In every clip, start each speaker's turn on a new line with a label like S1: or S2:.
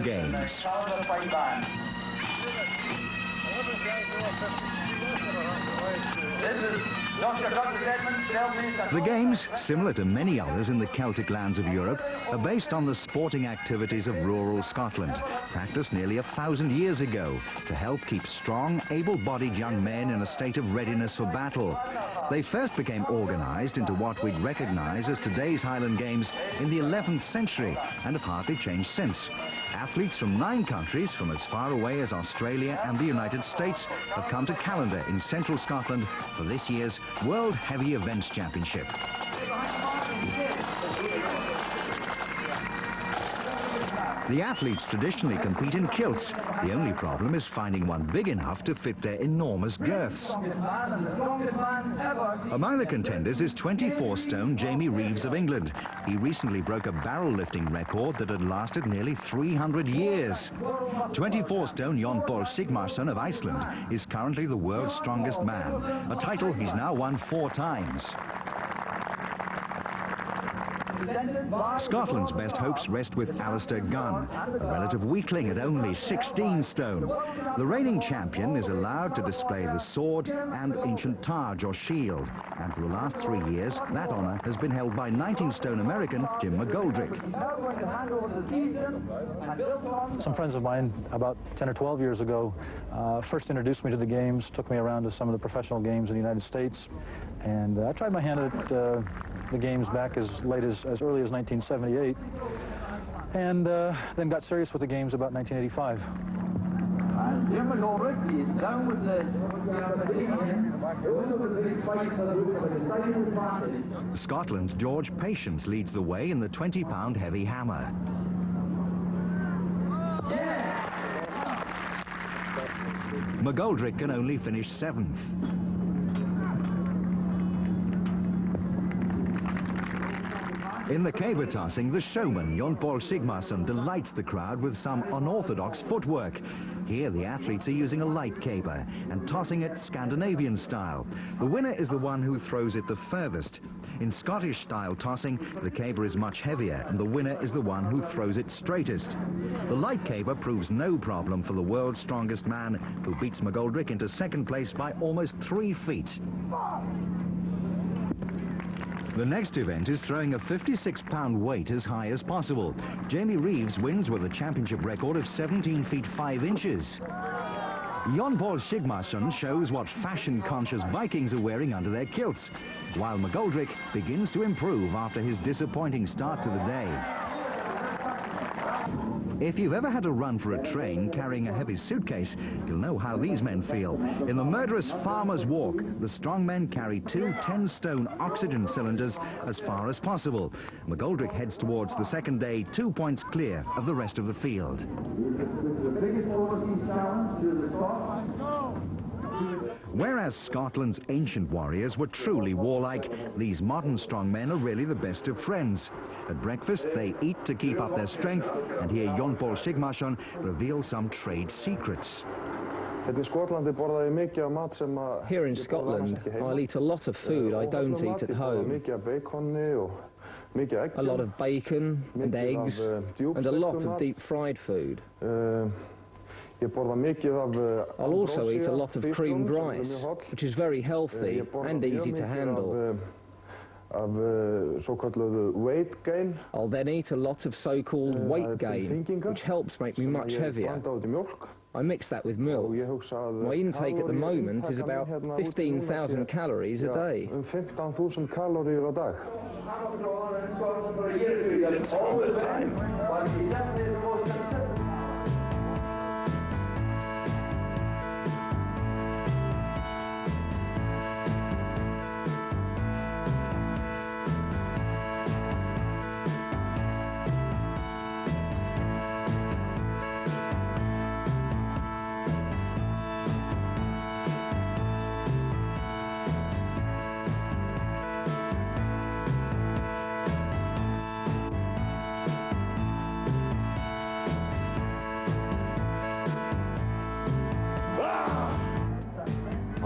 S1: Games. The games, similar to many others in the Celtic lands of Europe, are based on the sporting activities of rural Scotland, practiced nearly 1,000 years ago to help keep strong, able-bodied young men in a state of readiness for battle. They first became organised into what we'd recognise as today's Highland Games in the 11th century and have hardly changed since. Athletes from 9 countries, from as far away as Australia and the United States, have come to Callender in central Scotland for this year's World Heavy Events Championship. The athletes traditionally compete in kilts. The only problem is finding one big enough to fit their enormous girths. Among the contenders is 24-stone Jamie Reeves of England. He recently broke a barrel lifting record that had lasted nearly 300 years. 24-stone Jon Paul Sigmarsson of Iceland is currently the world's strongest man, a title he's now won 4 times. Scotland's best hopes rest with Alistair Gunn, a relative weakling at only 16 stone. The reigning champion is allowed to display the sword and ancient targe or shield, and for the last 3 years, that honour has been held by 19-stone American Jim McGoldrick.
S2: Some friends of mine, about 10 or 12 years ago, first introduced me to the games, took me around to some of the professional games in the United States, and I tried my hand at the games back as early as 1978, and then got serious with the games about 1985.
S1: Scotland's George Patience leads the way in the 20-pound heavy hammer. McGoldrick can only finish 7th. In the caber tossing, the showman, Jon Paul Sigmarsson, delights the crowd with some unorthodox footwork. Here, the athletes are using a light caber and tossing it Scandinavian style. The winner is the one who throws it the furthest. In Scottish-style tossing, the caber is much heavier, and the winner is the one who throws it straightest. The light caber proves no problem for the world's strongest man, who beats McGoldrick into 2nd place by almost 3 feet. The next event is throwing a 56-pound weight as high as possible. Jamie Reeves wins with a championship record of 17 feet 5 inches. Jon Paul Sigmarsson shows what fashion-conscious Vikings are wearing under their kilts, while McGoldrick begins to improve after his disappointing start to the day. If you've ever had to run for a train carrying a heavy suitcase, you'll know how these men feel. In the murderous farmer's walk, the strong men carry 2 10-stone oxygen cylinders as far as possible. McGoldrick heads towards the second day 2 points clear of the rest of the field. Whereas Scotland's ancient warriors were truly warlike, these modern strongmen are really the best of friends. At breakfast, they eat to keep up their strength, and here Jon Paul Sigmarsson reveals some trade secrets.
S3: Here in Scotland, I'll eat a lot of food I don't eat at home. A lot of bacon and eggs, and a lot of deep-fried food. I'll also eat a lot of creamed rice, which is very healthy and easy to handle. I'll then eat a lot of so-called weight gain, which helps make me much heavier. I mix that with milk. My intake at the moment is about 15,000 calories a day.
S4: It's all the time.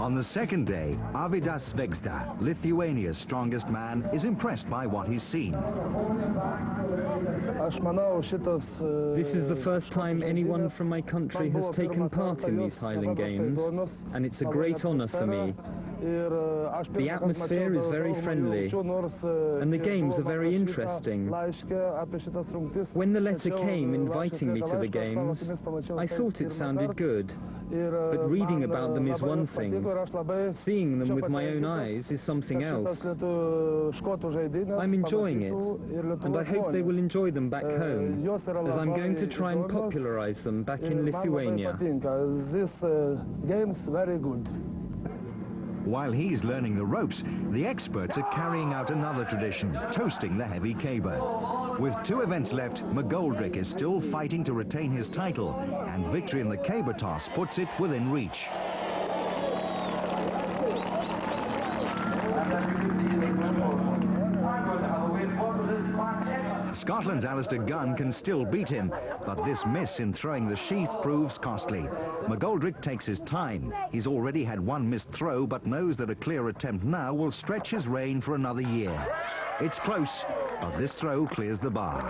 S1: On the second day, Arvydas Vegsta, Lithuania's strongest man, is impressed by what he's seen.
S3: This is the first time anyone from my country has taken part in these Highland Games, and it's a great honour for me. The atmosphere is very friendly, and the games are very interesting. When the letter came inviting me to the games, I thought it sounded good. But reading about them is one thing. Seeing them with my own eyes is something else. I'm enjoying it, and I hope they will enjoy them back home, as I'm going to try and popularize them back in Lithuania.
S5: These games very good.
S1: While he's learning the ropes, the experts are carrying out another tradition, toasting the heavy caber. With 2 events left, McGoldrick is still fighting to retain his title, and victory in the caber toss puts it within reach. Scotland's Alistair Gunn can still beat him, but this miss in throwing the sheath proves costly. McGoldrick takes his time. He's already had 1 missed throw, but knows that a clear attempt now will stretch his reign for another year. It's close, but this throw clears the bar.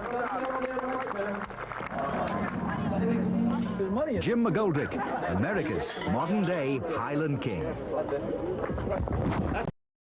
S1: Jim McGoldrick, America's modern-day Highland King.